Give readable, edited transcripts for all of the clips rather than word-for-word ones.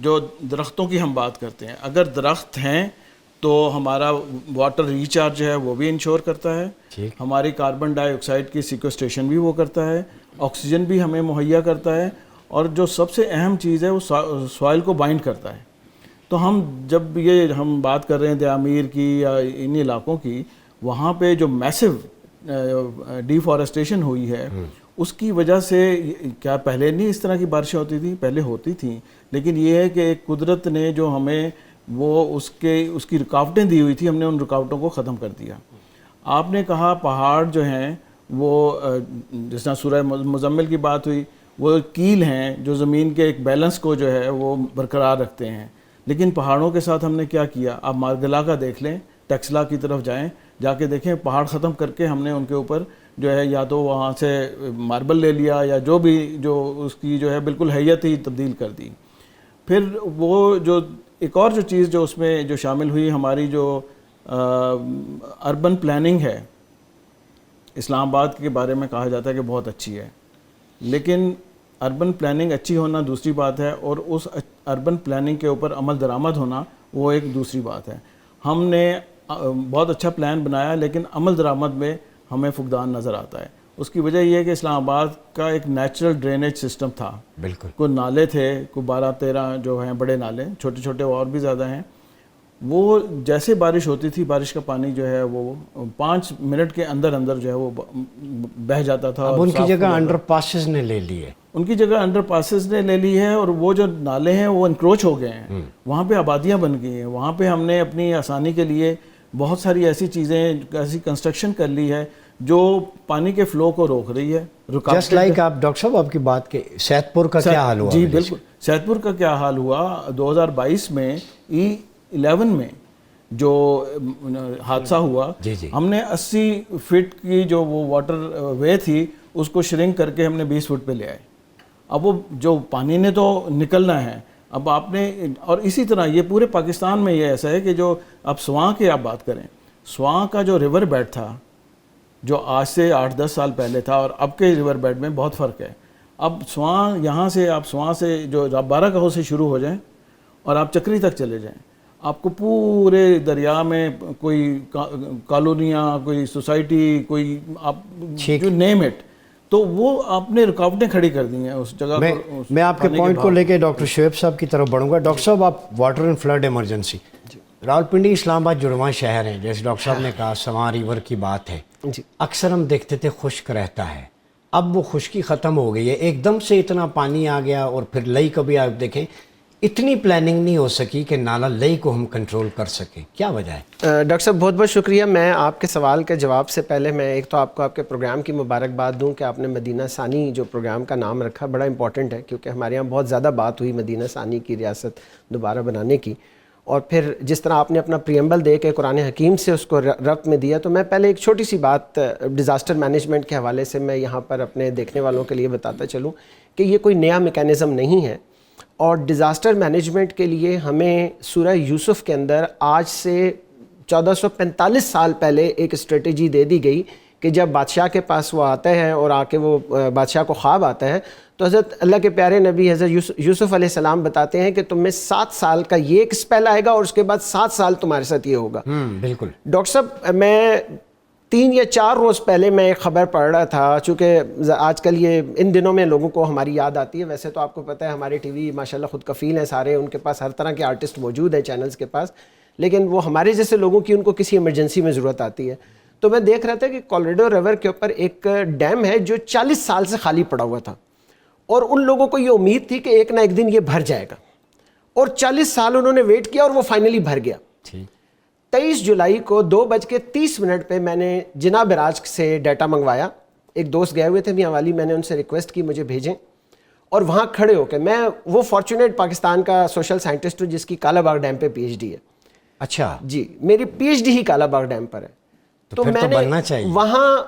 جو درختوں کی ہم بات کرتے ہیں، اگر درخت ہیں تو ہمارا واٹر ریچارج جو ہے وہ بھی انشور کرتا ہے، ہماری کاربن ڈائی آکسائڈ کی سیکوسٹریشن بھی وہ کرتا ہے، آکسیجن بھی ہمیں مہیا کرتا ہے، اور جو سب سے اہم چیز ہے وہ سوائل کو بائنڈ کرتا ہے۔ تو ہم جب یہ ہم بات کر رہے ہیں دیامیر کی یا ان علاقوں کی، وہاں پہ جو میسو ڈیفارسٹیشن ہوئی ہے، اس کی وجہ سے کیا پہلے نہیں اس طرح کی بارشیں ہوتی تھیں؟ پہلے ہوتی تھیں، لیکن یہ ہے کہ قدرت نے جو ہمیں وہ اس کی رکاوٹیں دی ہوئی تھی، ہم نے ان رکاوٹوں کو ختم کر دیا۔ آپ نے کہا پہاڑ جو ہیں وہ جس طرح سورہ مزمل کی بات ہوئی، وہ کیل ہیں جو زمین کے ایک بیلنس کو جو ہے وہ برقرار رکھتے ہیں، لیکن پہاڑوں کے ساتھ ہم نے کیا کیا؟ آپ مارگلا کا دیکھ لیں، ٹیکسلا کی طرف جائیں، جا کے دیکھیں، پہاڑ ختم کر کے ہم نے ان کے اوپر جو ہے یا تو وہاں سے ماربل لے لیا یا جو بھی جو اس کی جو ہے بالکل حیت ہی تبدیل کر دی۔ پھر وہ جو ایک اور جو چیز جو اس میں جو شامل ہوئی، ہماری جو اربن پلاننگ ہے، اسلام آباد کے بارے میں کہا جاتا ہے کہ بہت اچھی ہے، لیکن اربن پلاننگ اچھی ہونا دوسری بات ہے، اور اس اربن پلاننگ کے اوپر عمل درآمد ہونا وہ ایک دوسری بات ہے۔ ہم نے بہت اچھا پلان بنایا، لیکن عمل درآمد میں ہمیں فقدان نظر آتا ہے۔ اس کی وجہ یہ ہے کہ اسلام آباد کا ایک نیچرل ڈرینیج سسٹم تھا، بالکل، کوئی نالے تھے، کوئی 12-13 جو ہیں بڑے نالے، چھوٹے چھوٹے اور بھی زیادہ ہیں، وہ جیسے بارش ہوتی تھی بارش کا پانی جو ہے وہ 5 منٹ کے اندر اندر جو ہے وہ بہہ جاتا تھا۔ اب ان کی جگہ انڈر پاسز نے لے لی ہے، ان کی جگہ انڈر پاسز نے لے لی ہے، اور وہ جو نالے ہیں وہ انکروچ ہو گئے ہیں، وہاں پہ آبادیاں بن گئی ہیں، وہاں پہ ہم نے اپنی آسانی کے لیے بہت ساری ایسی چیزیں، ایسی کنسٹرکشن کر لی ہے جو پانی کے فلو کو روک رہی ہے۔ جسٹ لائک آپ ڈاکٹر صاحب آپ کی بات کے سیت پور کا کیا حال ہوا؟ جی بالکل، سیت پور کا کیا حال ہوا 2022 میں E11 میں جو حادثہ ہوا، ہم نے 80 فٹ کی جو وہ واٹر وے تھی اس کو شرنک کر کے ہم نے 20 فٹ پہ لے آئے۔ اب وہ جو پانی نے تو نکلنا ہے، اب آپ نے، اور اسی طرح یہ پورے پاکستان میں یہ ایسا ہے کہ جو اب سواں کی آپ بات کریں، سواں کا جو ریور بیڈ تھا جو آج سے 8-10 سال پہلے تھا اور اب کے ریور بیڈ میں بہت فرق ہے۔ اب سواں یہاں سے آپ سواں سے جو 12 کہو سے شروع ہو جائیں اور آپ چکری تک چلے جائیں، آپ کو پورے دریا میں کوئی کالونیاں، کوئی سوسائٹی، کوئی آپ جو نیم اٹ، تو وہ آپ نے رکاوٹیں کھڑی کر دی ہیں اس جگہ پر۔ میں آپ کے پوائنٹ کو لے کے ڈاکٹر شعیب صاحب کی طرف بڑھوں گا۔ ڈاکٹر صاحب آپ water and flood emergency, Rawalpindi Islamabad جڑواں شہر ہیں، جیسے ڈاکٹر صاحب نے کہا سواں ریور کی بات ہے، اکثر ہم دیکھتے تھے خشک رہتا ہے، اب وہ خشکی ختم ہو گئی ہے، ایک دم سے اتنا پانی آ گیا، اور پھر لئی کبھی آپ دیکھیں اتنی پلاننگ نہیں ہو سکی کہ نالا لئی کو ہم کنٹرول کر سکیں، کیا وجہ ہے؟ ڈاکٹر صاحب بہت بہت شکریہ۔ میں آپ کے سوال کے جواب سے پہلے میں ایک تو آپ کو آپ کے پروگرام کی مبارکباد دوں کہ آپ نے مدینہ ثانی جو پروگرام کا نام رکھا بڑا امپورٹنٹ ہے، کیونکہ ہمارے یہاں بہت زیادہ بات ہوئی مدینہ ثانی کی ریاست دوبارہ بنانے کی، اور پھر جس طرح آپ نے اپنا پریمبل دے کے قرآن حکیم سے اس کو ربط میں دیا، تو میں پہلے ایک چھوٹی سی بات ڈیزاسٹر مینجمنٹ کے حوالے سے میں یہاں پر اپنے دیکھنے والوں کے لیے بتاتا چلوں کہ یہ کوئی نیا میکینزم نہیں ہے، اور ڈیزاسٹر مینجمنٹ کے لیے ہمیں سورہ یوسف کے اندر آج سے 1445 سال پہلے ایک اسٹریٹجی دے دی گئی کہ جب بادشاہ کے پاس وہ آتا ہے اور آ کے وہ بادشاہ کو خواب آتا ہے، تو حضرت اللہ کے پیارے نبی حضرت یوسف علیہ السلام بتاتے ہیں کہ تم میں 7 سال کا یہ ایک اسپیل آئے گا اور اس کے بعد 7 سال تمہارے ساتھ یہ ہوگا۔ بالکل ڈاکٹر صاحب، میں 3 یا 4 روز پہلے میں ایک خبر پڑھ رہا تھا، چونکہ آج کل یہ ان دنوں میں لوگوں کو ہماری یاد آتی ہے، ویسے تو آپ کو پتہ ہے ہمارے ٹی وی ماشاءاللہ خود کفیل ہیں سارے، ان کے پاس ہر طرح کے آرٹسٹ موجود ہیں چینلز کے پاس، لیکن وہ ہمارے جیسے لوگوں کی ان کو کسی ایمرجنسی میں ضرورت آتی ہے۔ تو میں دیکھ رہا تھا کہ کولریڈو ریور کے اوپر ایک ڈیم ہے جو 40 سال سے خالی پڑا ہوا تھا، اور ان لوگوں کو یہ امید تھی کہ ایک نہ ایک دن یہ بھر جائے گا، اور 40 سال انہوں نے ویٹ کیا اور وہ فائنلی بھر گیا۔ 23 جولائی کو 2:30 پہ میں نے جناب راج سے ڈیٹا منگوایا، ایک دوست گئے ہوئے تھے میاں والی، میں نے ان سے ریکویسٹ کی مجھے بھیجیں، اور وہاں کھڑے ہو کے میں وہ فارچونیٹ پاکستان کا سوشل سائنٹسٹ ہوں جس کی کالا باغ ڈیم پہ پی ایچ ڈی ہے۔ اچھا جی، میری پی ایچ ڈی ہی کالا باغ ڈیم پر ہے، تو میں نے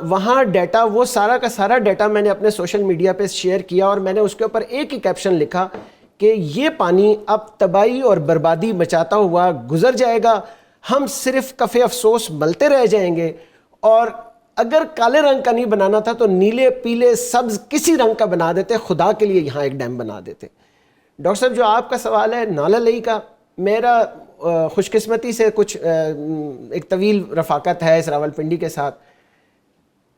وہاں ڈیٹا، وہ سارا کا سارا ڈیٹا میں نے اپنے سوشل میڈیا پہ شیئر کیا، اور میں نے اس کے اوپر ایک ہی کیپشن لکھا کہ یہ پانی اب تباہی اور بربادی مچاتا ہوا گزر جائے گا، ہم صرف کف افسوس ملتے رہ جائیں گے، اور اگر کالے رنگ کا نہیں بنانا تھا تو نیلے، پیلے، سبز کسی رنگ کا بنا دیتے، خدا کے لیے یہاں ایک ڈیم بنا دیتے۔ ڈاکٹر صاحب جو آپ کا سوال ہے نالا لئی کا، میرا خوش قسمتی سے کچھ ایک طویل رفاقت ہے اس راولپنڈی کے ساتھ.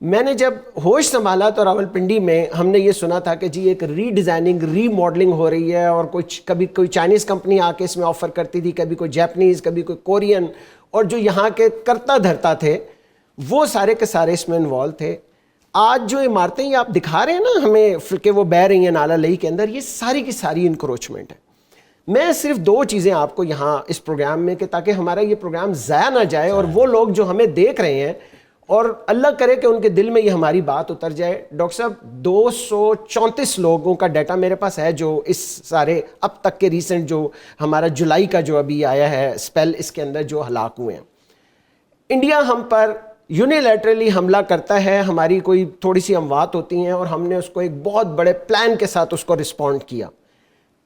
میں نے جب ہوش سنبھالا تو راولپنڈی میں ہم نے یہ سنا تھا کہ جی ایک ری ڈیزائننگ ری ماڈلنگ ہو رہی ہے، اور کبھی کوئی چائنیز کمپنی آ کے اس میں آفر کرتی تھی، کبھی کوئی جیپنیز، کبھی کوئی کورین، اور جو یہاں کے کرتا دھرتا تھے وہ سارے کے سارے اس میں انوالو تھے. آج جو عمارتیں یہ آپ دکھا رہے ہیں نا ہمیں کہ وہ بہہ رہی ہیں نالا لئی کے اندر، یہ ساری کی ساری انکروچمنٹ ہے. میں صرف 2 چیزیں آپ کو یہاں اس پروگرام میں کہ تاکہ ہمارا یہ پروگرام ضائع نہ جائے اور وہ لوگ جو ہمیں دیکھ رہے ہیں اور اللہ کرے کہ ان کے دل میں یہ ہماری بات اتر جائے. ڈاکٹر صاحب 234 لوگوں کا ڈیٹا میرے پاس ہے جو اس سارے اب تک کے ریسنٹ جو ہمارا جولائی کا جو ابھی آیا ہے اسپیل، اس کے اندر جو ہلاک ہوئے ہیں. انڈیا ہم پر یونیلیٹرلی حملہ کرتا ہے، ہماری کوئی تھوڑی سی اموات ہوتی ہیں اور ہم نے اس کو ایک بہت بڑے پلان کے ساتھ اس کو رسپونڈ کیا.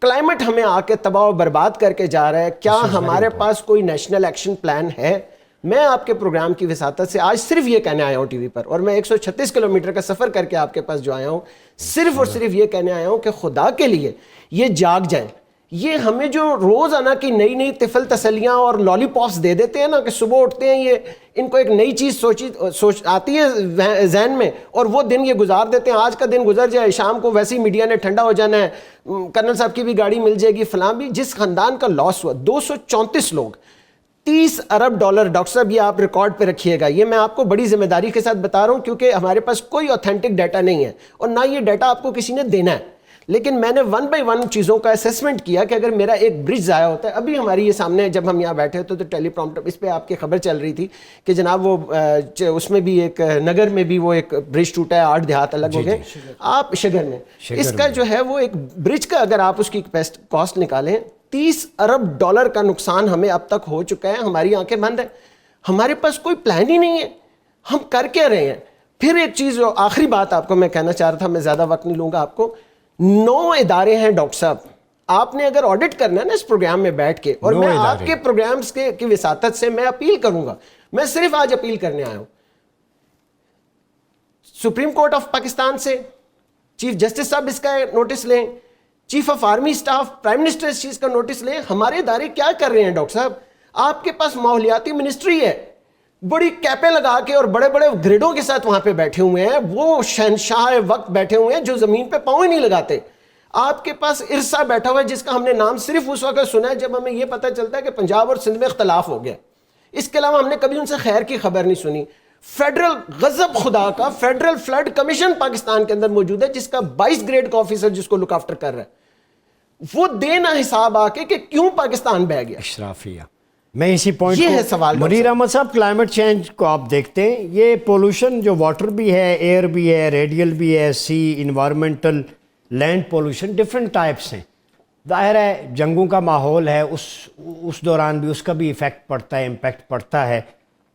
کلائمیٹ ہمیں آ کے تباہ و برباد کر کے جا رہا ہے. کیا ہمارے پاس کوئی نیشنل ایکشن پلان ہے؟ میں آپ کے پروگرام کی وساطت سے آج صرف یہ کہنے آیا ہوں ٹی وی پر، اور میں 136 کلومیٹر کا سفر کر کے آپ کے پاس جو آیا ہوں، صرف اور صرف یہ کہنے آیا ہوں کہ خدا کے لیے یہ جاگ جائیں. یہ ہمیں جو روزانہ کی نئی نئی طفل تسلیاں اور لالی پاپس دے دیتے ہیں نا کہ صبح اٹھتے ہیں یہ ان کو ایک نئی چیز سوچ آتی ہے ذہن میں اور وہ دن یہ گزار دیتے ہیں. آج کا دن گزر جائے، شام کو ویسے ہی میڈیا نے ٹھنڈا ہو جانا ہے، کرنل صاحب کی بھی گاڑی مل جائے گی، فلاں بھی. جس خاندان کا لاس ہوا 234 لوگ، $30 ارب. ڈاکٹر صاحب یہ آپ ریکارڈ پہ رکھیے گا، یہ میں آپ کو بڑی ذمہ داری کے ساتھ بتا رہا ہوں کیونکہ ہمارے پاس کوئی اوتھینٹک ڈیٹا نہیں ہے اور نہ یہ ڈیٹا آپ کو کسی نے دینا ہے. لیکن میں نے 1 بائی 1 چیزوں کا اسیسمنٹ کیا کہ اگر میرا ایک برج ضائع ہوتا ہے. ابھی ہماری یہ سامنے جب ہم یہاں بیٹھے تو ٹیلی پرومپٹر اس پہ آپ کی خبر چل رہی تھی کہ جناب وہ اس میں بھی ایک نگر میں بھی وہ ایک برج ٹوٹا ہے، 8 دیہات الگ ہو گئے. آپ شگر میں اس کا جو ہے وہ ایک برج کا اگر آپ اس کی کاسٹ نکالیں $30 ارب کا نقصان ہمیں اب تک ہو چکا ہے. ہماری آنکھیں بند ہیں، ہمارے پاس کوئی پلان ہی نہیں ہے، ہم کر کے رہے ہیں. پھر ایک چیز جو آخری بات آپ کو میں کہنا چاہ رہا تھا، میں زیادہ وقت نہیں لوں گا آپ کو. 9 ادارے ہیں ڈاکٹر صاحب، آپ نے اگر آڈٹ کرنا ہے نا اس پروگرام میں بیٹھ کے، اور میں آپ کے پروگرامز کی وساطت سے میں اپیل کروں گا، میں صرف آج اپیل کرنے آیا ہوں سپریم کورٹ آف پاکستان سے، چیف جسٹس صاحب اس کا نوٹس لیں، chief of army staff, prime minister اس چیز کا نوٹس لیں. ہمارے ادارے کیا کر رہے ہیں ڈاکٹر صاحب؟ آپ کے پاس ماحولیاتی منسٹری ہے، بڑی کیپیں لگا کے اور بڑے بڑے گریڈوں کے ساتھ وہاں پہ بیٹھے ہوئے ہیں، وہ شہنشاہ وقت بیٹھے ہوئے ہیں جو زمین پہ پاؤں ہی نہیں لگاتے. آپ کے پاس ارسا بیٹھا ہوا ہے جس کا ہم نے نام صرف اس وقت سنا ہے جب ہمیں یہ پتہ چلتا ہے کہ پنجاب اور سندھ میں اختلاف ہو گیا. اس کے علاوہ ہم نے کبھی ان سے خیر کی خبر نہیں سنی. فیڈرل غضب خدا کا فیڈرل فلڈ کمیشن پاکستان کے اندر موجود ہے جس کا 22 گریڈ کا آفیسر جس کو لک آفٹر کر رہا ہے، وہ دینا حساب آ کے کہ کیوں پاکستان بہ گیا. اشرافیہ میں اسی پوائنٹ یہ ہے سوال. منیر احمد صاحب، کلائمیٹ چینج کو آپ دیکھتے ہیں، یہ پولوشن جو واٹر بھی ہے، ایئر بھی ہے، ریڈیل بھی ہے، سی environmental, land pollution, different types ہیں. ظاہر ہے جنگوں کا ماحول ہے، اس دوران بھی اس کا بھی ایفیکٹ پڑتا ہے، امپیکٹ پڑتا ہے.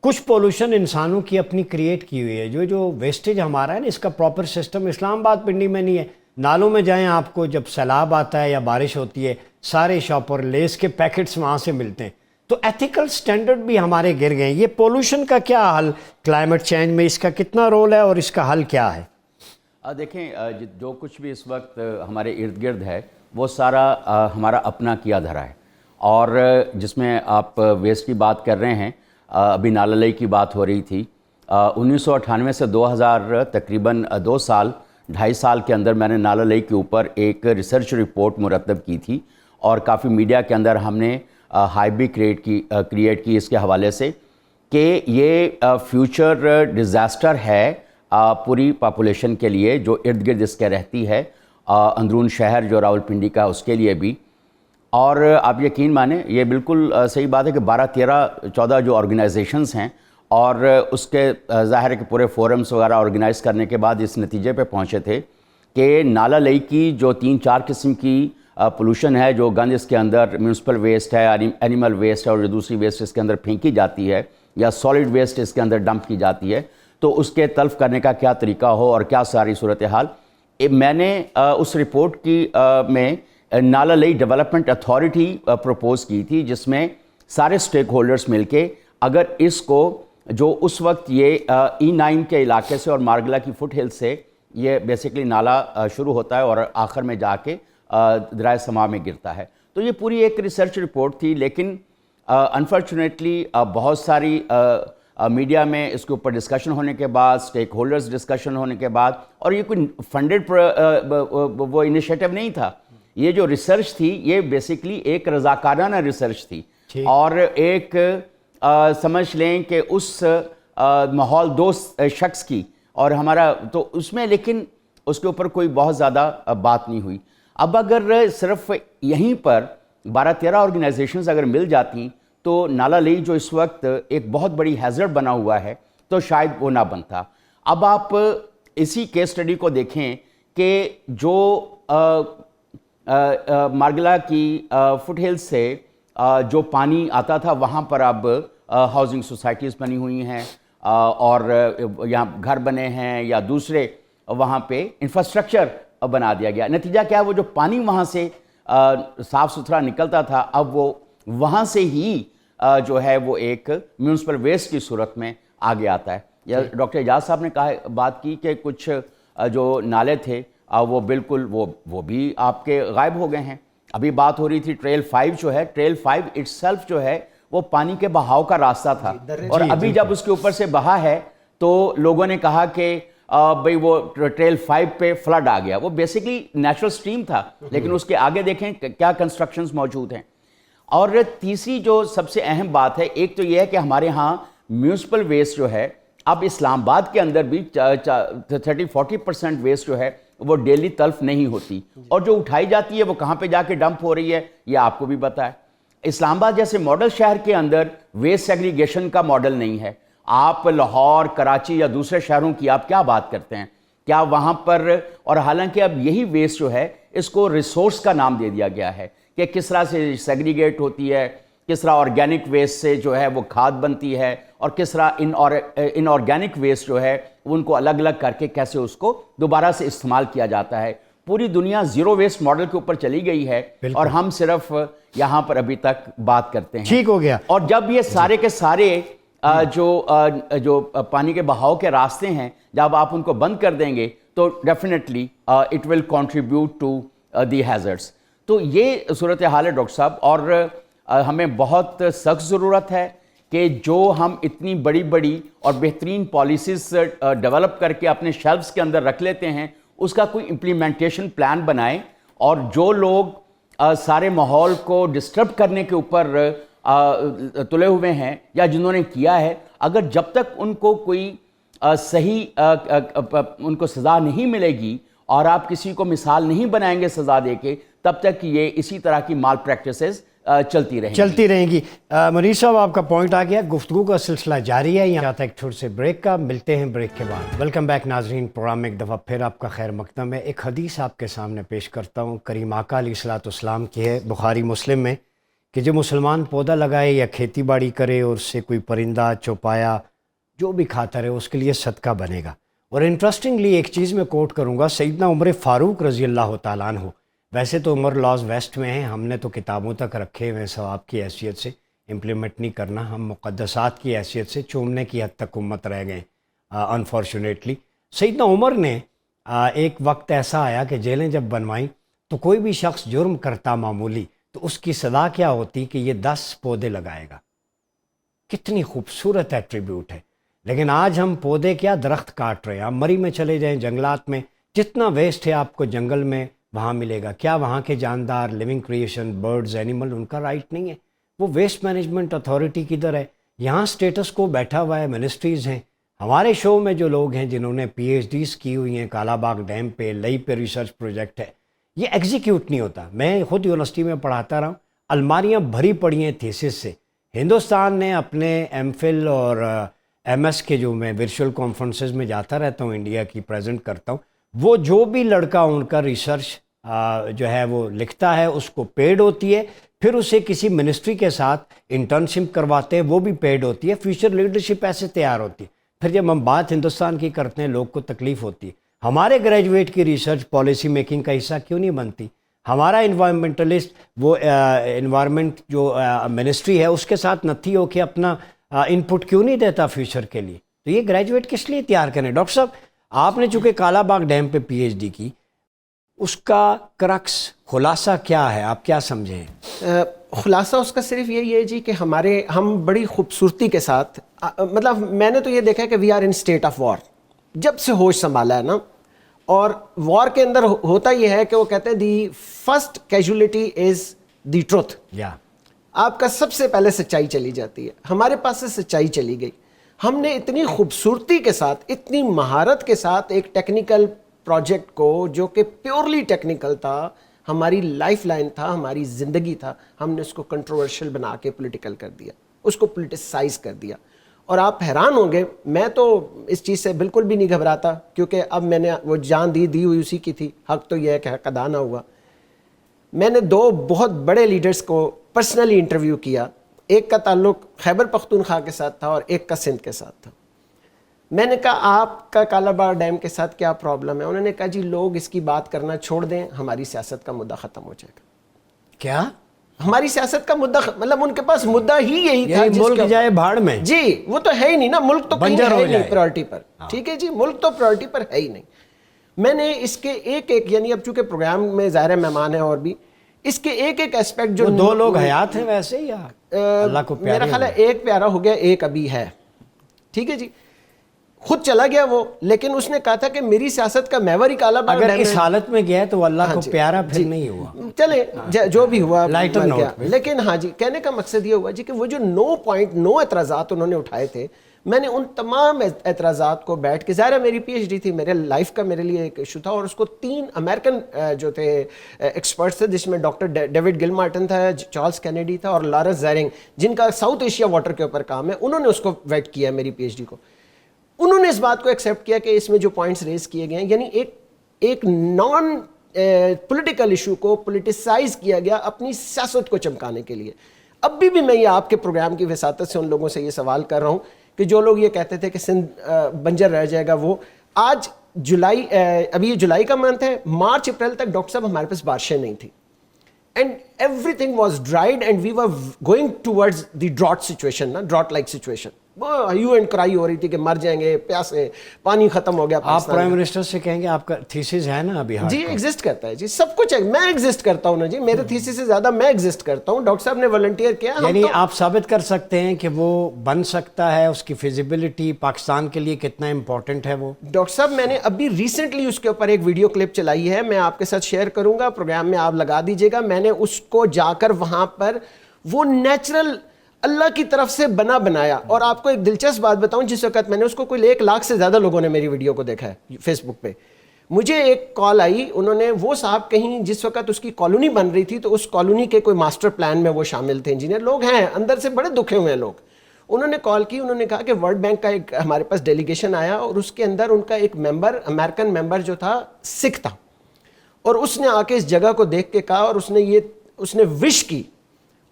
کچھ پولوشن انسانوں کی اپنی کریٹ کی ہوئی ہے. جو ویسٹیج ہمارا ہے نا، اس کا پراپر سسٹم اسلام آباد پنڈی میں نہیں ہے. نالوں میں جائیں، آپ کو جب سیلاب آتا ہے یا بارش ہوتی ہے، سارے شاپر لیس کے پیکٹس وہاں سے ملتے ہیں. تو ایتھیکل سٹینڈرڈ بھی ہمارے گر گئے ہیں. یہ پولوشن کا کیا حل، کلائمیٹ چینج میں اس کا کتنا رول ہے اور اس کا حل کیا ہے؟ دیکھیں، جو کچھ بھی اس وقت ہمارے ارد گرد ہے وہ سارا ہمارا اپنا کیا دھرا ہے. اور جس میں آپ ویسٹ کی بات کر رہے ہیں، ابھی نالا لئی کی بات ہو رہی تھی. 1998 سے 2000 تقریباً 2.5 سال کے اندر میں نے نالا لئی کے اوپر ایک ریسرچ رپورٹ مرتب کی تھی اور کافی میڈیا کے اندر ہم نے ہائپ بھی کریٹ کی اس کے حوالے سے کہ یہ فیوچر ڈیزاسٹر ہے پوری پاپولیشن کے لیے جو ارد گرد اس کے رہتی ہے، اندرون شہر جو راولپنڈی کا اس کے لیے بھی. اور آپ یقین مانیں یہ بالکل صحیح بات ہے کہ 12-13-14 جو آرگنائزیشنز ہیں اور اس کے ظاہر ہے کہ پورے فورمز وغیرہ آرگنائز کرنے کے بعد اس نتیجے پہ پہنچے تھے کہ نالا لئی کی جو 3-4 قسم کی پولوشن ہے، جو گند اس کے اندر میونسپل ویسٹ ہے، اینیمل ویسٹ ہے، اور جو دوسری ویسٹ اس کے اندر پھینکی جاتی ہے یا سالڈ ویسٹ اس کے اندر ڈمپ کی جاتی ہے، تو اس کے تلف کرنے کا کیا طریقہ ہو اور کیا ساری صورتحال. میں نے اس رپورٹ کی میں نالا لئی ڈیولپمنٹ اتھارٹی پروپوز کی تھی جس میں سارے سٹیک ہولڈرز مل کے اگر اس کو جو اس وقت یہ E9 کے علاقے سے اور مارگلا کی فٹ ہل سے یہ بیسیکلی نالا شروع ہوتا ہے اور آخر میں جا کے درائے سما میں گرتا ہے. تو یہ پوری ایک ریسرچ رپورٹ تھی, لیکن انفارچونیٹلی بہت ساری میڈیا میں اس کے اوپر ڈسکشن ہونے کے بعد, اسٹیک ہولڈرز ڈسکشن ہونے کے بعد, اور یہ کوئی فنڈڈ وہ انیشیٹو نہیں تھا, یہ جو ریسرچ تھی یہ بیسیکلی ایک رضاکارانہ ریسرچ تھی, اور ایک سمجھ لیں کہ اس ماحول دوست شخص کی اور ہمارا, تو اس میں لیکن اس کے اوپر کوئی بہت زیادہ بات نہیں ہوئی. اب اگر صرف یہیں پر 12-13 آرگنائزیشنز اگر مل جاتی تو نالہ لئی جو اس وقت ایک بہت بڑی ہیزرڈ بنا ہوا ہے تو شاید وہ نہ بنتا. اب آپ اسی کیس اسٹڈی کو دیکھیں کہ جو مارگلا کی فٹ ہلز سے جو پانی آتا تھا وہاں پر اب ہاؤسنگ سوسائٹیز بنی ہوئی ہیں اور یہاں گھر بنے ہیں یا دوسرے وہاں پہ انفراسٹرکچر بنا دیا گیا. نتیجہ کیا ہے, وہ جو پانی وہاں سے صاف ستھرا نکلتا تھا اب وہ وہاں سے ہی جو ہے وہ ایک میونسپل ویسٹ کی صورت میں آگے آتا ہے. ڈاکٹر اعجاز صاحب نے بات کی کہ کچھ جو نالے تھے وہ بالکل وہ بھی آپ کے غائب ہو گئے ہیں. ابھی بات ہو رئی تھی ٹریل 5 جو ہے, ٹریل 5 اٹ سیلف جو ہے وہ پانی کے بہاؤ کا راستہ تھا, اور ابھی جب اس کے اوپر سے بہا ہے تو لوگوں نے کہا کہ بھئی وہ ٹریل 5 پہ فلڈ آ گیا. وہ بیسیکلی نیچرل سٹریم تھا, لیکن اس کے آگے دیکھیں کیا کنسٹرکشنز موجود ہیں. اور تیسری جو سب سے اہم بات ہے, ایک تو یہ ہے کہ ہمارے ہاں میونسپل ویسٹ جو ہے اب اسلام آباد کے اندر بھی 30-40% ویسٹ جو ہے وہ ڈیلی تلف نہیں ہوتی, اور جو اٹھائی جاتی ہے وہ کہاں پہ جا کے ڈمپ ہو رہی ہے یہ آپ کو بھی پتہ ہے. اسلام آباد جیسے ماڈل شہر کے اندر ویسٹ سیگریگیشن کا ماڈل نہیں ہے. آپ لاہور, کراچی یا دوسرے شہروں کی آپ کیا بات کرتے ہیں, کیا وہاں پر, اور حالانکہ اب یہی ویسٹ جو ہے اس کو ریسورس کا نام دے دیا گیا ہے کہ کس طرح سے سیگریگیٹ ہوتی ہے, کس طرح آرگینک ویسٹ سے جو ہے وہ کھاد بنتی ہے, اور کس طرح ان آرگینک ویسٹ جو ہے ان کو الگ الگ کر کے کیسے اس کو دوبارہ سے استعمال کیا جاتا ہے. پوری دنیا زیرو ویسٹ ماڈل کے اوپر چلی گئی ہے اور ہم صرف یہاں پر ابھی تک بات کرتے ہیں. ٹھیک ہو گیا. اور جب یہ سارے کے سارے جو پانی کے بہاؤ کے راستے ہیں جب آپ ان کو بند کر دیں گے تو definitely it will contribute to the hazards. تو یہ صورتحال ہے ڈاکٹر صاحب, اور ہمیں بہت سخت ضرورت ہے کہ جو ہم اتنی بڑی بڑی اور بہترین پالیسیز ڈیولپ کر کے اپنے شیلفز کے اندر رکھ لیتے ہیں اس کا کوئی امپلیمنٹیشن پلان بنائیں, اور جو لوگ سارے ماحول کو ڈسٹرب کرنے کے اوپر تلے ہوئے ہیں یا جنہوں نے کیا ہے, اگر جب تک ان کو کوئی صحیح ان کو سزا نہیں ملے گی اور آپ کسی کو مثال نہیں بنائیں گے سزا دے کے, تب تک یہ اسی طرح کی مال پریکٹسز چلتی رہیں گی. منیر صاحب آپ کا پوائنٹ آ گیا, گفتگو کا سلسلہ جاری ہے. یہاں آتا ہے ایک چھوٹے سے بریک کا, ملتے ہیں بریک کے بعد. ویلکم بیک ناظرین, پروگرام میں ایک دفعہ پھر آپ کا خیر مقدم ہے. ایک حدیث آپ کے سامنے پیش کرتا ہوں, کریم آقا علیہ الصلوۃ والسلام کی ہے, بخاری مسلم میں, کہ جو مسلمان پودا لگائے یا کھیتی باڑی کرے اور اس سے کوئی پرندہ چوپایا جو بھی کھاتا رہے اس کے لیے صدقہ بنے گا. اور انٹرسٹنگلی ایک چیز میں کوٹ کروں گا, سیدنا عمر فاروق رضی اللہ تعالیٰ عنہ, ویسے تو عمر لاز ویسٹ میں ہیں, ہم نے تو کتابوں تک رکھے ہوئے ثواب کی حیثیت سے, امپلیمنٹ نہیں کرنا, ہم مقدسات کی حیثیت سے چومنے کی حد تک امت رہ گئے انفارچونیٹلی. سیدنا عمر نے ایک وقت ایسا آیا کہ جیلیں جب بنوائیں تو کوئی بھی شخص جرم کرتا معمولی تو اس کی سزا کیا ہوتی کہ یہ 10 پودے لگائے گا. کتنی خوبصورت ایٹریبیوٹ ہے. لیکن آج ہم پودے کیا درخت کاٹ رہے ہیں. آپ مری میں چلے جائیں, جنگلات میں جتنا ویسٹ ہے آپ کو جنگل میں وہاں ملے گا. کیا وہاں کے جاندار, لیونگ کریشن, برڈز, اینیمل, ان کا رائٹ نہیں ہے؟ وہ ویسٹ مینجمنٹ اتھارٹی کدھر ہے؟ یہاں سٹیٹس کو بیٹھا ہوا ہے, منسٹریز ہیں. ہمارے شو میں جو لوگ ہیں جنہوں نے پی ایچ ڈیز کی ہوئی ہیں, کالا باغ ڈیم پہ, لئی پہ ریسرچ پروجیکٹ ہے, یہ ایگزیکیوٹ نہیں ہوتا. میں خود یونیورسٹی میں پڑھاتا رہا ہوں, الماریاں بھری پڑی ہیں تھیسس سے. ہندوستان نے اپنے ایم فل اور ایم ایس کے, جو میں ورچوئل کانفرنسز میں جاتا رہتا ہوں, انڈیا کی پریزنٹ کرتا ہوں, وہ جو بھی لڑکا ان کا ریسرچ جو ہے وہ لکھتا ہے اس کو پیڈ ہوتی ہے, پھر اسے کسی منسٹری کے ساتھ انٹرنشپ کرواتے ہیں, وہ بھی پیڈ ہوتی ہے. فیوچر لیڈرشپ ایسے تیار ہوتی ہے. پھر جب ہم بات ہندوستان کی کرتے ہیں لوگ کو تکلیف ہوتی ہے. ہمارے گریجویٹ کی ریسرچ پالیسی میکنگ کا حصہ کیوں نہیں بنتی؟ ہمارا انوائرمنٹلسٹ وہ انوائرمنٹ جو منسٹری ہے اس کے ساتھ نتھی ہو کے اپنا انپٹ کیوں نہیں دیتا فیوچر کے لیے؟ تو یہ گریجویٹ کس لیے تیار کریں؟ ڈاکٹر صاحب آپ نے چونکہ کالا باغ ڈیم پہ پی ایچ ڈی کی, اس کا کرکس خلاصہ کیا ہے, آپ کیا سمجھیں؟ خلاصہ اس کا صرف یہی ہے جی کہ ہم بڑی خوبصورتی کے ساتھ, مطلب میں نے تو یہ دیکھا ہے کہ we are in state of war جب سے ہوش سنبھالا ہے نا. اور وار کے اندر ہوتا یہ ہے کہ وہ کہتے ہیں the first کیجولیٹی is the truth. آپ کا سب سے پہلے سچائی چلی جاتی ہے. ہمارے پاس سے سچائی چلی گئی. ہم نے اتنی خوبصورتی کے ساتھ, اتنی مہارت کے ساتھ ایک ٹیکنیکل پروجیکٹ کو جو کہ پیورلی ٹیکنیکل تھا, ہماری لائف لائن تھا, ہماری زندگی تھا, ہم نے اس کو کنٹروورشل بنا کے پولیٹیکل کر دیا, اس کو پولیٹیسائز کر دیا. اور آپ حیران ہوں گے, میں تو اس چیز سے بالکل بھی نہیں گھبراتا کیونکہ اب میں نے وہ جان دی ہوئی اسی کی تھی. حق تو یہ ہے کہ حق ادا نہ ہوا. میں نے 2 بہت بڑے لیڈرز کو پرسنلی انٹرویو کیا. ایک کا تعلق خیبر پختونخوا کے ساتھ تھا اور ایک کا سندھ کے ساتھ تھا. میں نے کہا آپ کا کالا باغ ڈیم کے ساتھ کیا پرابلم ہے؟ انہوں نے کہا جی لوگ اس کی بات کرنا چھوڑ دیں, ہماری سیاست کا مدعا ختم ہو جائے گا. کیا ہماری سیاست کا مدعا, مطلب ان کے پاس مدعا ہی یہی تھا. ملک جائے بھاڑ میں. جی وہ تو ہے ہی نہیں نا, ملک تو کہیں ہے ہی نہیں پرائورٹی پر. ٹھیک ہے جی, ملک تو پرائورٹی پر ہے ہی نہیں. میں نے اس کے ایک یعنی اب چونکہ پروگرام میں ظاہر مہمان ہیں اور بھی, اس کے ایک اسپیکٹ جو 2 لوگ حیات ہیں ویسے یا اللہ کو پیارے, میرا خیال ہے ایک پیارا ہو گیا, ایک ابھی ہے. ٹھیک ہے جی, خود چلا گیا وہ, لیکن اس نے کہا تھا کہ میری سیاست کا محور ہی کالا باغ. اگر اس حالت میں گیا تو اللہ کو پیارا پھر نہیں ہوا. چلے جو بھی ہوا لائٹر نوٹ. لیکن ہاں جی, کہنے کا مقصد یہ ہوا جی کہ وہ جو 9 اعتراضات انہوں نے اٹھائے تھے, میں نے ان تمام اعتراضات کو بیٹھ کے, ظاہر میری پی ایچ ڈی تھی, میرے لائف کا میرے لیے ایک ایشو تھا, اور اس کو 3 امریکن جو تھے ایکسپرٹس تھے, جس میں ڈاکٹر ڈیوڈ گل مارٹن تھا, چارلز کینیڈی تھا, اور لارنس زیرنگ جن کا ساؤتھ ایشیا واٹر کے اوپر کام ہے, انہوں نے اس کو ویٹ کیا میری پی ایچ ڈی کو. انہوں نے اس بات کو ایکسیپٹ کیا کہ اس میں جو پوائنٹس ریز کیے گئے ہیں, یعنی ایک نان پولیٹیکل ایشو کو پولیٹیسائز کیا گیا اپنی سیاست کو چمکانے کے لیے. اب بھی میں یہ آپ کے پروگرام کی وساطت سے ان لوگوں سے یہ سوال کر رہا ہوں کہ جو لوگ یہ کہتے تھے کہ سندھ بنجر رہ جائے گا, وہ آج جولائی, ابھی یہ جولائی کا منتھ ہے, مارچ اپریل تک ڈاکٹر صاحب ہمارے پاس بارشیں نہیں تھیں, and everything was dried and we were going towards the drought situation, نا drought like situation. Hue and cry ہو رہی تھی کہ مر جائیں گے پیاسے, پانی ختم ہو گیا. آپ پرائم منسٹر سے کہیں گے آپ کا تھیسس ہے نا ابھی؟ جی ایگزسٹ کرتا ہے جی, سب کچھ ہے, میں ایگزسٹ کرتا ہوں نا جی, میرے تھیسس سے زیادہ میں ایگزسٹ کرتا ہوں. ڈاکٹر صاحب نے والنٹیئر کیا. یعنی آپ ثابت کر سکتے ہیں کہ وہ بن سکتا ہے, اس کی فیزیبلٹی پاکستان کے لیے کتنا امپورٹنٹ ہے وہ؟ ڈاکٹر صاحب میں نے ابھی ریسنٹلی اس کے اوپر ایک ویڈیو کلپ چلائی ہے, میں آپ کے ساتھ شیئر کروں گا, پروگرام میں آپ لگا دیجیے گا. میں نے اس کو جا کر وہاں پر وہ نیچرل اللہ کی طرف سے بنایا. اور آپ کو ایک دلچسپ بات بتاؤں, جس وقت میں نے اس کو کوئی 1 لاکھ سے زیادہ لوگوں نے میری ویڈیو کو دیکھا ہے فیس بک پہ. مجھے ایک کال آئی, انہوں نے, وہ صاحب کہیں جس وقت اس کی کالونی بن رہی تھی تو اس کالونی کے کوئی ماسٹر پلان میں وہ شامل تھے, انجینئر لوگ ہیں, اندر سے بڑے دکھے ہوئے ہیں لوگ. انہوں نے کال کی, انہوں نے کہا کہ ورلڈ بینک کا ایک ہمارے پاس ڈیلیگیشن آیا, اور اس کے اندر ان کا ایک ممبر, امریکن ممبر جو تھا, سکھ تھا, اور اس نے آ کے اس جگہ کو دیکھ کے کہا, اور اس نے وش کی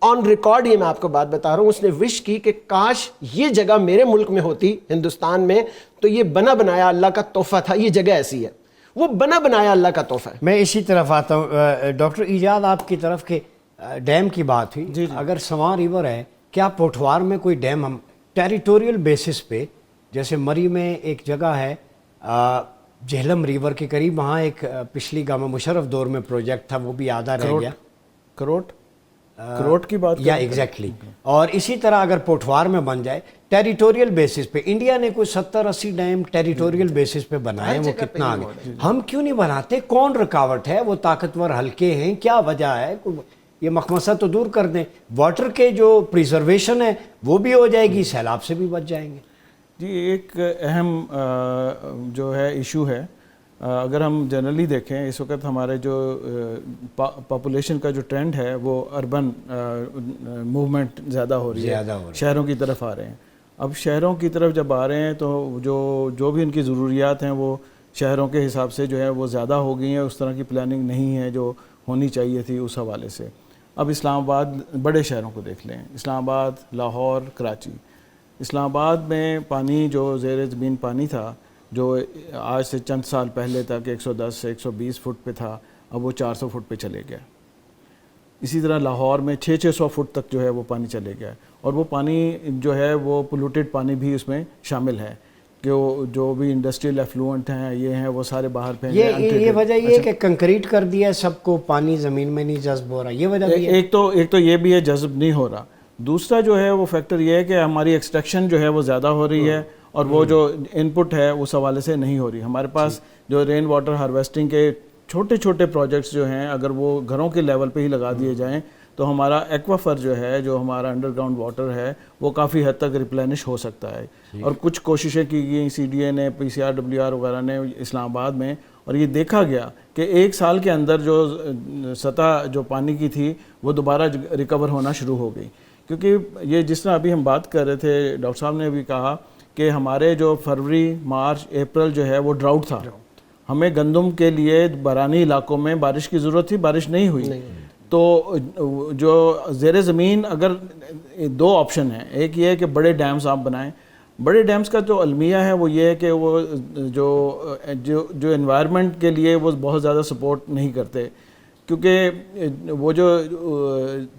آن ریکارڈ, یہ میں آپ کو بات بتا رہا ہوں, اس نے وش کی کہ کاش یہ جگہ میرے ملک میں ہوتی, ہندوستان میں, تو یہ بنا بنایا اللہ کا تحفہ تھا, یہ جگہ ایسی ہے, وہ بنا بنایا اللہ کا تحفہ ہے. میں اسی طرف آتا ہوں ڈاکٹر ایجاد, آپ کی طرف کے ڈیم کی بات ہوئی. اگر سواں ریور ہے, کیا پوٹھوار میں کوئی ڈیم ہم ٹیریٹوریل بیسس پہ, جیسے مری میں ایک جگہ ہے جہلم ریور کے قریب, وہاں ایک پچھلی گاما مشرف دور میں پروجیکٹ تھا, وہ بھی آدھا رہ گیا. کروٹ کی بات یا ایگزیکٹلی. اور اسی طرح اگر پوٹھوار میں بن جائے ٹیریٹوریل بیسس پہ, انڈیا نے کوئی 70-80 ڈیم ٹیریٹوریل بیسس پہ بنائے, وہ کتنا آگے, ہم کیوں نہیں بناتے؟ کون رکاوٹ ہے؟ وہ طاقتور حلقے ہیں, کیا وجہ ہے؟ یہ مخمصہ تو دور کر دیں, واٹر کے جو پریزرویشن ہے وہ بھی ہو جائے گی, سیلاب سے بھی بچ جائیں گے. جی ایک اہم جو ہے ایشو ہے, اگر ہم جنرلی دیکھیں اس وقت ہمارے جو پاپولیشن کا جو ٹرینڈ ہے وہ اربن موومنٹ زیادہ ہو رہی ہے, شہروں کی طرف آ رہے ہیں. اب شہروں کی طرف جب آ رہے ہیں تو جو بھی ان کی ضروریات ہیں وہ شہروں کے حساب سے جو ہے وہ زیادہ ہو گئی ہیں, اس طرح کی پلاننگ نہیں ہے جو ہونی چاہیے تھی اس حوالے سے. اب اسلام آباد بڑے شہروں کو دیکھ لیں, اسلام آباد, لاہور, کراچی. اسلام آباد میں پانی جو زیر زمین پانی تھا, جو آج سے چند سال پہلے تک 110 سے 120 فٹ پہ تھا, اب وہ 400 فٹ پہ چلے گیا. اسی طرح لاہور میں 600 فٹ تک جو ہے وہ پانی چلے گیا, اور وہ پانی جو ہے وہ پولوٹیڈ پانی بھی اس میں شامل ہے. کہ وہ جو بھی انڈسٹریل ایفلوئنٹ ہیں یہ ہیں وہ سارے باہر پھینک یہ وجہ یہ ہے کہ کنکریٹ کر دیا ہے سب کو, پانی زمین میں نہیں جذب ہو رہا, یہ وجہ بھی ہے. ایک تو یہ بھی ہے جذب نہیں ہو رہا. دوسرا جو ہے وہ فیکٹر یہ ہے کہ ہماری ایکسٹریکشن جو ہے وہ زیادہ ہو رہی ہے اور وہ جو ان پٹ ہے اس حوالے سے نہیں ہو رہی. ہمارے پاس جو رین واٹر ہارویسٹنگ کے چھوٹے چھوٹے پروجیکٹس جو ہیں اگر وہ گھروں کے لیول پہ ہی لگا دیے جائیں تو ہمارا ایکوافر جو ہے, جو ہمارا انڈر گراؤنڈ واٹر ہے, وہ کافی حد تک ریپلینش ہو سکتا ہے. اور کچھ کوششیں کی گئی سی ڈی اے نے, پی سی آر ڈبلیو آر وغیرہ نے اسلام آباد میں, اور یہ دیکھا گیا کہ 1 سال کے اندر جو سطح جو پانی کی تھی وہ دوبارہ ریکور ہونا شروع ہو گئی. کیونکہ یہ جس طرح ابھی ہم بات کر رہے تھے, ڈاکٹر صاحب نے بھی کہا کہ ہمارے جو فروری, مارچ, اپریل جو ہے وہ ڈراؤٹ تھا. ہمیں گندم کے لیے بارانی علاقوں میں بارش کی ضرورت تھی, بارش نہیں ہوئی. تو جو زیر زمین اگر 2 آپشن ہیں, ایک یہ ہے کہ بڑے ڈیمز آپ بنائیں. بڑے ڈیمز کا جو المیہ ہے وہ یہ ہے کہ وہ جو انوائرمنٹ کے لیے وہ بہت زیادہ سپورٹ نہیں کرتے, کیونکہ وہ جو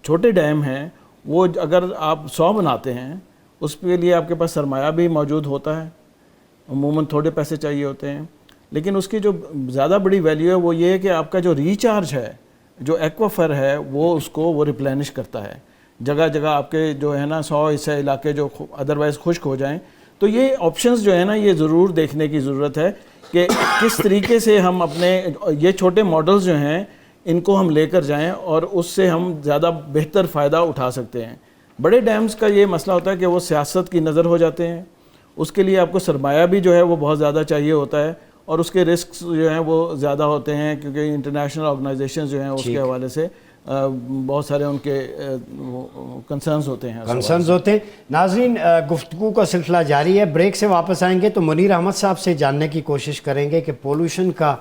چھوٹے ڈیم ہیں وہ اگر آپ 100 بناتے ہیں اس کے لیے آپ کے پاس سرمایہ بھی موجود ہوتا ہے, عموماً تھوڑے پیسے چاہیے ہوتے ہیں, لیکن اس کی جو زیادہ بڑی ویلیو ہے وہ یہ ہے کہ آپ کا جو ریچارج ہے, جو ایکوافر ہے, وہ اس کو وہ ریپلینش کرتا ہے. جگہ جگہ آپ کے جو ہے نا 100 حصے علاقے جو ادروائز خشک ہو جائیں, تو یہ آپشنز جو ہے نا یہ ضرور دیکھنے کی ضرورت ہے کہ کس طریقے سے ہم اپنے یہ چھوٹے ماڈلز جو ہیں ان کو ہم لے کر جائیں اور اس سے ہم زیادہ بہتر فائدہ اٹھا سکتے ہیں. بڑے ڈیمز کا یہ مسئلہ ہوتا ہے کہ وہ سیاست کی نظر ہو جاتے ہیں, اس کے لیے آپ کو سرمایہ بھی جو ہے وہ بہت زیادہ چاہیے ہوتا ہے, اور اس کے رسکس جو ہیں وہ زیادہ ہوتے ہیں کیونکہ انٹرنیشنل آرگنائزیشنز جو ہیں اس کے حوالے سے بہت سارے ان کے کنسرنز ہوتے ہیں. ناظرین, گفتگو کا سلسلہ جاری ہے. بریک سے واپس آئیں گے تو منیر احمد صاحب سے جاننے کی کوشش کریں گے کہ پولوشن کا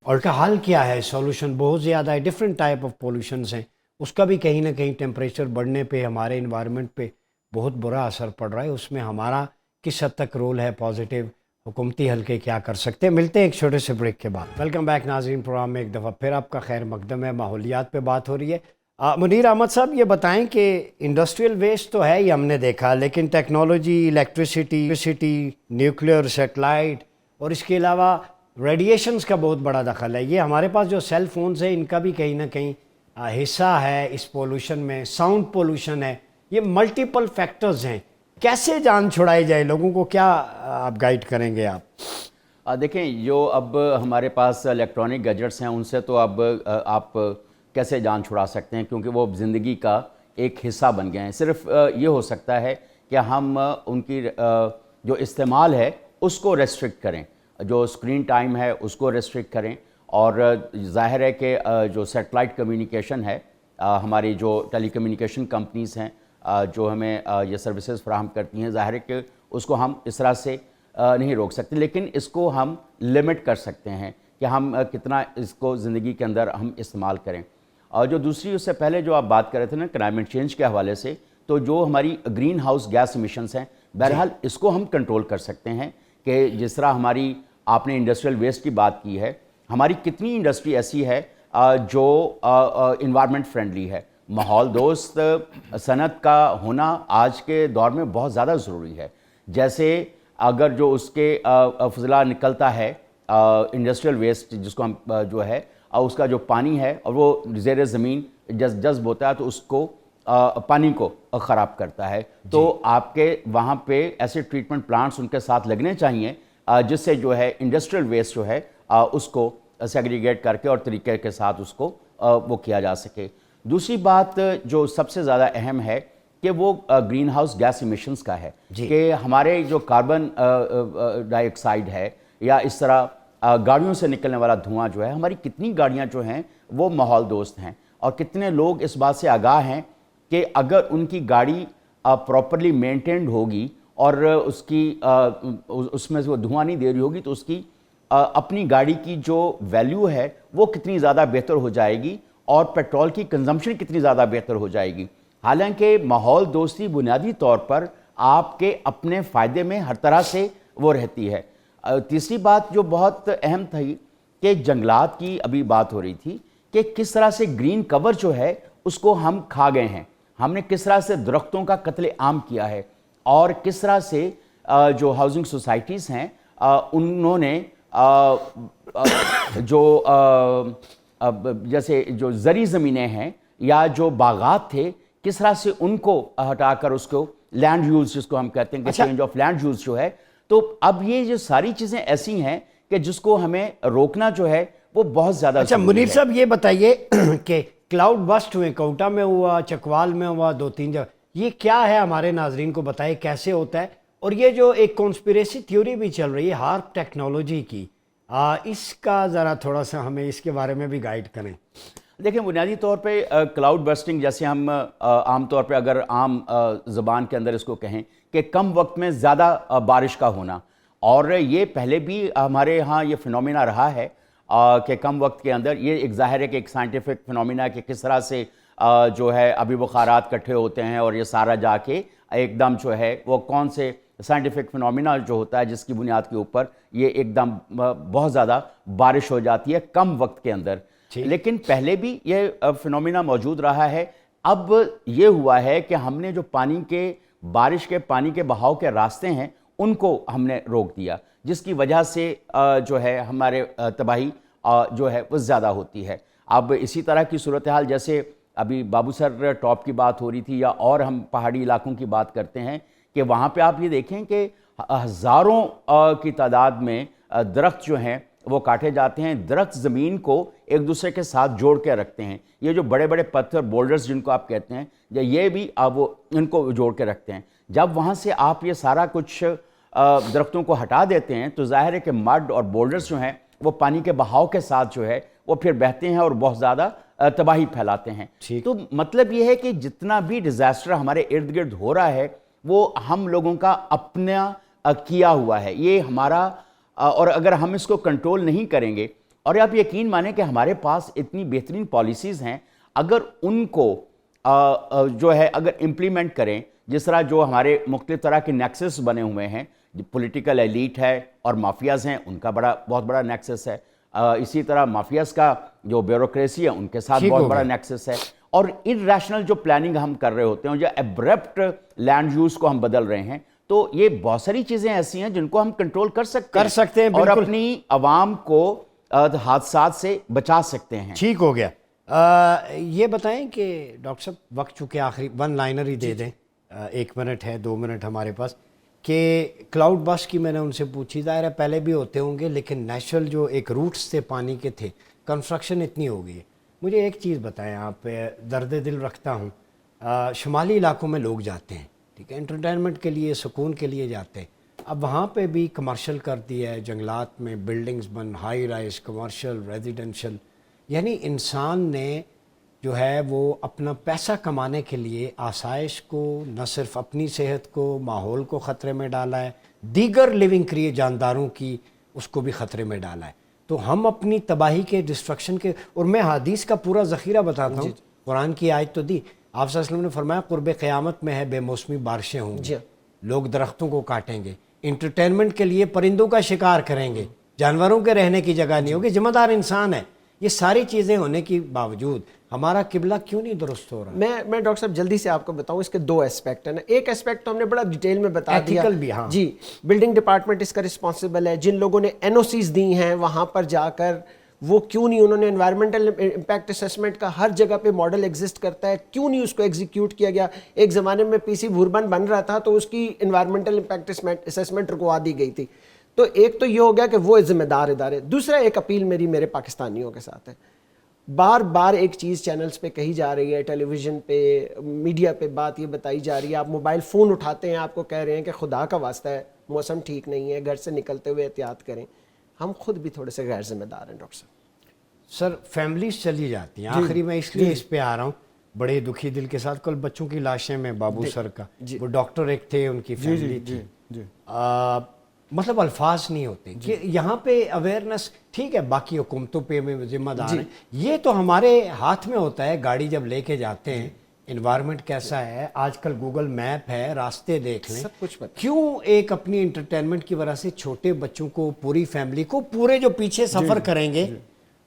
الٹا حال کیا ہے. سولوشن بہت زیادہ ہے, ڈفرینٹ ٹائپ آف پولوشنز ہیں, اس کا بھی کہیں نہ کہیں ٹیمپریچر بڑھنے پہ ہمارے انوائرمنٹ پہ بہت برا اثر پڑ رہا ہے. اس میں ہمارا کس حد تک رول ہے پازیٹیو, حکومتی حلقے کیا کر سکتے ہیں. ملتے ہیں ایک چھوٹے سے بریک کے بعد. ویلکم بیک ناظرین, پروگرام میں ایک دفعہ پھر آپ کا خیر مقدم ہے. ماحولیات پہ بات ہو رہی ہے. منیر احمد صاحب یہ بتائیں کہ انڈسٹریل ویسٹ تو ہے ہی ہم نے دیکھا, لیکن ٹیکنالوجی, الیکٹریسٹی, نیوکلیئر, سیٹلائٹ اور اس کے علاوہ ریڈیشنز کا بہت بڑا دخل ہے. یہ ہمارے پاس جو سیل فونز ہیں ان کا بھی کہیں نہ کہیں حصہ ہے اس پولوشن میں. ساؤنڈ پولوشن ہے, یہ ملٹیپل فیکٹرز ہیں. کیسے جان چھڑائی جائے, لوگوں کو کیا آپ گائیڈ کریں گے آپ؟ دیکھیں, جو اب ہمارے پاس الیکٹرانک گیجٹس ہیں ان سے تو اب آپ کیسے جان چھڑا سکتے ہیں, کیونکہ وہ زندگی کا ایک حصہ بن گئے ہیں. صرف یہ ہو سکتا ہے کہ ہم ان کی جو استعمال ہے اس کو ریسٹرکٹ کریں, جو اسکرین ٹائم ہے اس کو ریسٹرکٹ کریں. اور ظاہر ہے کہ جو سیٹلائٹ کمیونیکیشن ہے, ہماری جو ٹیلی کمیونیکیشن کمپنیز ہیں جو ہمیں یہ سروسز فراہم کرتی ہیں, ظاہر ہے کہ اس کو ہم اس طرح سے نہیں روک سکتے, لیکن اس کو ہم لمٹ کر سکتے ہیں کہ ہم کتنا اس کو زندگی کے اندر ہم استعمال کریں. اور جو دوسری, اس سے پہلے جو آپ بات کر رہے تھے نا کلائمیٹ چینج کے حوالے سے, تو جو ہماری گرین ہاؤس گیس ایمیشنز ہیں, بہرحال اس کو ہم کنٹرول کر سکتے ہیں. کہ جس طرح ہماری, آپ نے انڈسٹریل ویسٹ کی بات کی ہے, ہماری کتنی انڈسٹری ایسی ہے جو انوائرمنٹ فرینڈلی ہے, ماحول دوست صنعت کا ہونا آج کے دور میں بہت زیادہ ضروری ہے. جیسے اگر جو اس کے فضلہ نکلتا ہے انڈسٹریل ویسٹ جس کو ہم جو ہے, اس کا جو پانی ہے اور وہ زیر زمین جذب ہوتا ہے تو اس کو پانی کو خراب کرتا ہے. تو آپ کے وہاں پہ ایسے ٹریٹمنٹ پلانٹس ان کے ساتھ لگنے چاہیے جس سے جو ہے انڈسٹریل ویسٹ جو ہے اس کو سیگریگیٹ کر کے اور طریقے کے ساتھ اس کو وہ کیا جا سکے. دوسری بات جو سب سے زیادہ اہم ہے کہ وہ گرین ہاؤس گیس ایمیشنز کا ہے, کہ ہمارے جو کاربن ڈائی آکسائڈ ہے یا اس طرح گاڑیوں سے نکلنے والا دھواں جو ہے, ہماری کتنی گاڑیاں جو ہیں وہ ماحول دوست ہیں, اور کتنے لوگ اس بات سے آگاہ ہیں کہ اگر ان کی گاڑی پراپرلی مینٹینڈ ہوگی اور اس کی اس میں سے وہ دھواں نہیں دے رہی ہوگی تو اس کی اپنی گاڑی کی جو ویلیو ہے وہ کتنی زیادہ بہتر ہو جائے گی اور پیٹرول کی کنزمپشن کتنی زیادہ بہتر ہو جائے گی. حالانکہ ماحول دوستی بنیادی طور پر آپ کے اپنے فائدے میں ہر طرح سے وہ رہتی ہے. تیسری بات جو بہت اہم تھی کہ جنگلات کی ابھی بات ہو رہی تھی کہ کس طرح سے گرین کور جو ہے اس کو ہم کھا گئے ہیں, ہم نے کس طرح سے درختوں کا قتل عام کیا ہے اور کس طرح سے جو ہاؤسنگ سوسائٹیز ہیں انہوں نے جو جیسے جو زرعی زمینیں ہیں یا جو باغات تھے کس طرح سے ان کو ہٹا کر اس کو لینڈ یوز جس کو ہم کہتے ہیں کہ چینج آف لینڈ یوز جو ہے، تو اب یہ جو ساری چیزیں ایسی ہیں کہ جس کو ہمیں روکنا جو ہے وہ بہت زیادہ اچھا منیر صاحب یہ بتائیے کہ کلاؤڈ بسٹ ہوئے، کوئٹہ میں ہوا، چکوال میں ہوا، 2-3 جگہ، یہ کیا ہے ہمارے ناظرین کو بتائے کیسے ہوتا ہے؟ اور یہ جو ایک کانسپیریسی تھیوری بھی چل رہی ہے ہارپ ٹیکنالوجی کی، اس کا ذرا تھوڑا سا ہمیں اس کے بارے میں بھی گائیڈ کریں۔ دیکھیں بنیادی طور پہ کلاؤڈ برسٹنگ جیسے ہم عام طور پہ اگر عام زبان کے اندر اس کو کہیں کہ کم وقت میں زیادہ بارش کا ہونا، اور یہ پہلے بھی ہمارے ہاں یہ فنومینا رہا ہے کہ کم وقت کے اندر یہ ایک ظاہر ہے کہ ایک سائنٹیفک فنومینا ہے کہ کس طرح سے جو ہے ابھی بخارات کٹھے ہوتے ہیں اور یہ سارا جا کے ایک دم جو ہے وہ کون سے سائنٹیفک فنومینا جو ہوتا ہے جس کی بنیاد کے اوپر یہ ایک دم بہت زیادہ بارش ہو جاتی ہے کم وقت کے اندر۔ لیکن پہلے بھی یہ فنومینا موجود رہا ہے۔ اب یہ ہوا ہے کہ ہم نے جو بارش کے پانی کے بہاؤ کے راستے ہیں ان کو ہم نے روک دیا، جس کی وجہ سے جو ہے ہمارے تباہی جو ہے وہ زیادہ ہوتی ہے۔ اب اسی طرح کی صورتحال جیسے ابھی بابو سر ٹاپ کی بات ہو رہی تھی یا اور ہم پہاڑی علاقوں کی بات کرتے ہیں کہ وہاں پہ آپ یہ دیکھیں کہ ہزاروں کی تعداد میں درخت جو ہیں وہ کاٹے جاتے ہیں۔ درخت زمین کو ایک دوسرے کے ساتھ جوڑ کے رکھتے ہیں، یہ جو بڑے بڑے پتھر بولڈرز جن کو آپ کہتے ہیں یہ بھی وہ ان کو جوڑ کے رکھتے ہیں۔ جب وہاں سے آپ یہ سارا کچھ درختوں کو ہٹا دیتے ہیں تو ظاہر ہے کہ مڈ اور بولڈرز جو ہیں وہ پانی کے بہاؤ کے ساتھ جو ہے وہ پھر بہتے ہیں اور بہت زیادہ تباہی پھیلاتے ہیں۔ تو مطلب یہ ہے کہ جتنا بھی ڈیزاسٹر ہمارے ارد گرد ہو رہا ہے وہ ہم لوگوں کا اپنا کیا ہوا ہے، یہ ہمارا، اور اگر ہم اس کو کنٹرول نہیں کریں گے، اور آپ یقین مانیں کہ ہمارے پاس اتنی بہترین پالیسیز ہیں، اگر ان کو جو ہے اگر امپلیمنٹ کریں، جس طرح جو ہمارے مختلف طرح کے نیکسس بنے ہوئے ہیں، پولیٹیکل ایلیٹ ہے اور مافیاز ہیں ان کا بہت بڑا نیکسس ہے، اسی طرح مافیاز کا جو بیوروکریسی ہے ان کے ساتھ بہت بڑا نیکسس ہے، اور ارریشنل جو پلاننگ ہم کر رہے ہوتے ہیں جو ایبرپٹ لینڈ یوز کو ہم بدل رہے ہیں، تو یہ بہت ساری چیزیں ایسی ہیں جن کو ہم کنٹرول کر سکتے ہیں اور اپنی عوام کو حادثات سے بچا سکتے ہیں۔ ٹھیک ہو گیا۔ یہ بتائیں کہ ڈاکٹر صاحب وقت چونکہ آخری 1 لائنر ہی دے دیں، 1 منٹ ہے 2 منٹ ہمارے پاس، کہ کلاؤڈ بسٹ کی میں نے ان سے پوچھی، ظاہر ہے پہلے بھی ہوتے ہوں گے لیکن نیچرل جو ایک روٹس تھے پانی کے تھے، کنسٹرکشن اتنی ہو گئی ہے۔ مجھے ایک چیز بتائیں، آپ درد دل رکھتا ہوں، شمالی علاقوں میں لوگ جاتے ہیں، ٹھیک ہے، انٹرٹینمنٹ کے لیے، سکون کے لیے جاتے ہیں، اب وہاں پہ بھی کمرشل کر دیا ہے، جنگلات میں buildings high rise, commercial, residential, یعنی انسان نے جو ہے وہ اپنا پیسہ کمانے کے لیے آسائش کو، نہ صرف اپنی صحت کو، ماحول کو خطرے میں ڈالا ہے، دیگر لیونگ جانداروں کی اس کو بھی خطرے میں ڈالا ہے۔ تو ہم اپنی تباہی کے، ڈسٹرکشن کے، اور میں حدیث کا پورا ذخیرہ بتاتا ہوں، قرآن کی آیت تو دی، آپ صلی اللہ علیہ وسلم نے فرمایا قرب قیامت میں ہے بے موسمی بارشیں ہوں گی، لوگ درختوں کو کاٹیں گے، انٹرٹینمنٹ کے لیے پرندوں کا شکار کریں گے، جانوروں کے رہنے کی جگہ نہیں ہوگی، ذمہ دار انسان ہے۔ یہ ساری چیزیں ہونے کے باوجود ہمارا قبلہ کیوں نہیں درست ہو رہا؟ میں ڈاکٹر صاحب جلدی سے آپ کو بتاؤں، اس کے 2 اسپیکٹ ہیں نا۔ ایک اسپیکٹ تو ہم نے بڑا ڈیٹیل میں بتا دیا، ایتھیکل بھی، ہاں جی، بلڈنگ ڈپارٹمنٹ اس کا رسپانسبل ہے، جن لوگوں نے NOCs دی ہیں وہاں پر جا کر وہ کیوں نہیں، انہوں نے انوائرمنٹل امپیکٹ اسیسمنٹ کا ہر جگہ پہ ماڈل ایگزسٹ کرتا ہے، کیوں نہیں اس کو ایگزیکیوٹ کیا گیا؟ ایک زمانے میں PC بھوربن بن رہا تھا تو اس کی انوائرمنٹل امپیکٹ اسیسمنٹ رکوا دی گئی تھی۔ تو ایک تو یہ ہو گیا کہ وہ ذمہ دار ادارے۔ دوسرا ایک اپیل میرے پاکستانیوں کے ساتھ ہے، بار بار ایک چیز چینلز پہ کہی جا رہی ہے، ٹیلی ویژن پہ، میڈیا پہ بات یہ بتائی جا رہی ہے، آپ موبائل فون اٹھاتے ہیں، آپ کو کہہ رہے ہیں کہ خدا کا واسطہ ہے موسم ٹھیک نہیں ہے، گھر سے نکلتے ہوئے احتیاط کریں۔ ہم خود بھی تھوڑے سے غیر ذمہ دار ہیں ڈاکٹر صاحب۔ سر فیملیز چلی جاتی ہیں، آخری میں اس لیے اس پہ آ رہا ہوں، بڑے دکھی دل کے ساتھ، کل بچوں کی لاشیں میں بابو سر کا، وہ ڈاکٹر ایک تھے، ان کی فیملی تھی، مطلب الفاظ نہیں ہوتے کہ یہاں پہ اویئرنس، ٹھیک ہے باقی حکومتوں پہ بھی ذمہ دار ہیں، یہ تو ہمارے ہاتھ میں ہوتا ہے، گاڑی جب لے کے جاتے ہیں، انوائرمنٹ کیسا ہے، آج کل گوگل میپ ہے، راستے دیکھ لیں، سب کچھ کیوں ایک اپنی انٹرٹینمنٹ کی وجہ سے چھوٹے بچوں کو، پوری فیملی کو، پورے جو پیچھے سفر کریں گے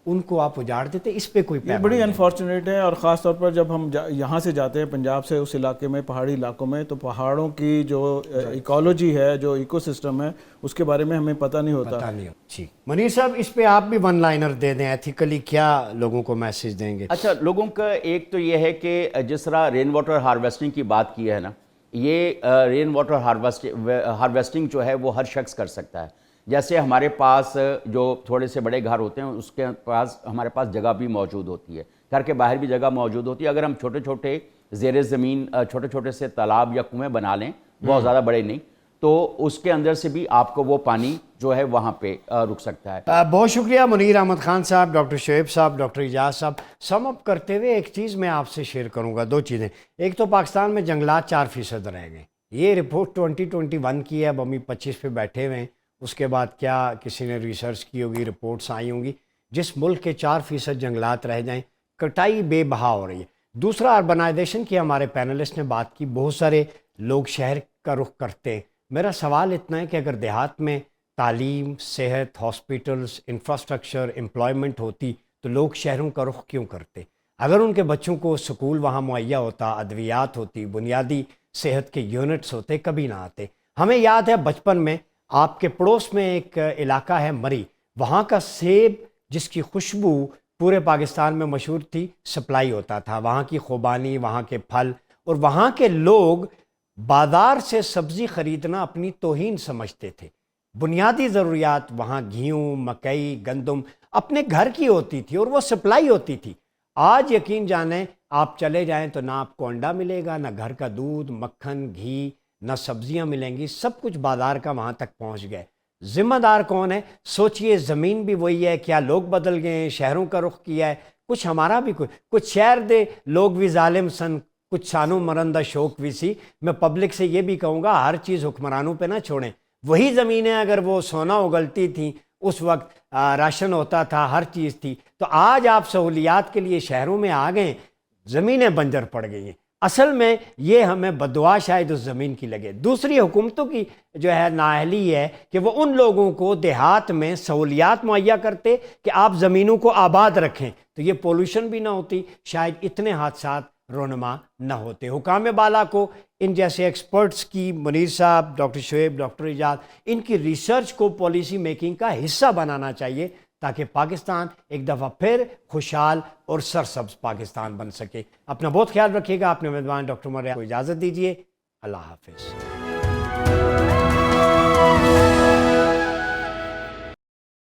ان کو آپ اجاڑ دیتے, اس پہ کوئی یہ پیغام بڑی نہیں؟ انفارچونیٹ ہے, اور خاص طور پر جب ہم یہاں سے جاتے ہیں پنجاب سے اس علاقے میں, پہاڑی علاقوں میں, تو پہاڑوں کی جو ایکالوجی ہے, جو ایکو سسٹم ہے, اس کے بارے میں ہمیں پتہ نہیں ہوتا. پتہ نہیں. جی منیر صاحب, اس پہ آپ بھی ون لائنر دے دیں, ایتھیکلی کیا لوگوں کو میسج دیں گے؟ اچھا, لوگوں کا ایک تو یہ ہے کہ جس طرح رین واٹر ہارویسٹنگ کی بات کی ہے نا, یہ رین واٹر ہارویسٹنگ جو ہے وہ ہر شخص کر سکتا ہے. جیسے ہمارے پاس جو تھوڑے سے بڑے گھر ہوتے ہیں اس کے پاس ہمارے پاس جگہ بھی موجود ہوتی ہے, گھر کے باہر بھی جگہ موجود ہوتی ہے. اگر ہم چھوٹے چھوٹے زیر زمین چھوٹے چھوٹے سے تالاب یا کنویں بنا لیں, بہت زیادہ بڑے نہیں, تو اس کے اندر سے بھی آپ کو وہ پانی جو ہے وہاں پہ رک سکتا ہے. بہت شکریہ منیر احمد خان صاحب, ڈاکٹر شعیب صاحب, ڈاکٹر اعجاز صاحب. سم اپ کرتے ہوئے ایک چیز میں آپ سے شیئر کروں گا, 2 چیزیں. ایک تو پاکستان میں جنگلات 4% رہ گئے, یہ رپورٹ 2021 کی ہے, اب ہم 25 پہ بیٹھے ہوئے ہیں. اس کے بعد کیا کسی نے ریسرچ کی ہوگی, رپورٹس آئی ہوں گی. جس ملک کے 4% جنگلات رہ جائیں, کٹائی بے بہا ہو رہی ہے. دوسرا, اربنائزیشن کی ہمارے پینلسٹ نے بات کی, بہت سارے لوگ شہر کا رخ کرتے ہیں. میرا سوال اتنا ہے کہ اگر دیہات میں تعلیم, صحت, ہاسپٹلس, انفراسٹرکچر, امپلائمنٹ ہوتی تو لوگ شہروں کا رخ کیوں کرتے؟ اگر ان کے بچوں کو سکول وہاں مہیا ہوتا, ادویات ہوتی, بنیادی صحت کے یونٹس ہوتے, کبھی نہ آتے. ہمیں یاد ہے بچپن میں آپ کے پڑوس میں ایک علاقہ ہے مری, وہاں کا سیب جس کی خوشبو پورے پاکستان میں مشہور تھی, سپلائی ہوتا تھا. وہاں کی خوبانی, وہاں کے پھل, اور وہاں کے لوگ بازار سے سبزی خریدنا اپنی توہین سمجھتے تھے. بنیادی ضروریات وہاں گھیوں, مکئی, گندم اپنے گھر کی ہوتی تھی اور وہ سپلائی ہوتی تھی. آج یقین جانیں آپ چلے جائیں تو نہ آپ کو انڈا ملے گا, نہ گھر کا دودھ, مکھن, گھی, نہ سبزیاں ملیں گی. سب کچھ بازار کا وہاں تک پہنچ گئے. ذمہ دار کون ہے؟ سوچئے, زمین بھی وہی ہے, کیا لوگ بدل گئے ہیں, شہروں کا رخ کیا ہے, کچھ ہمارا بھی کچھ شہر دے لوگ بھی ظالم سن, کچھ سانو مرندہ شوق بھی سی. میں پبلک سے یہ بھی کہوں گا, ہر چیز حکمرانوں پہ نہ چھوڑیں. وہی زمینیں اگر وہ سونا اگلتی تھیں, اس وقت راشن ہوتا تھا, ہر چیز تھی, تو آج آپ سہولیات کے لیے شہروں میں آ گئے, زمینیں بنجر پڑ گئی ہیں. اصل میں یہ ہمیں بددعا شاید اس زمین کی لگے. دوسری, حکومتوں کی جو ہے نااہلی ہے کہ وہ ان لوگوں کو دیہات میں سہولیات مہیا کرتے کہ آپ زمینوں کو آباد رکھیں, تو یہ پولوشن بھی نہ ہوتی, شاید اتنے حادثات رونما نہ ہوتے. حکام بالا کو ان جیسے ایکسپرٹس کی, منیر صاحب, ڈاکٹر شعیب, ڈاکٹر اعجاز, ان کی ریسرچ کو پالیسی میکنگ کا حصہ بنانا چاہیے تاکہ پاکستان ایک دفعہ پھر خوشحال اور سرسبز پاکستان بن سکے. اپنا بہت خیال رکھیے گا. اپنے میزبان ڈاکٹر عمر کو اجازت دیجیے. اللہ حافظ.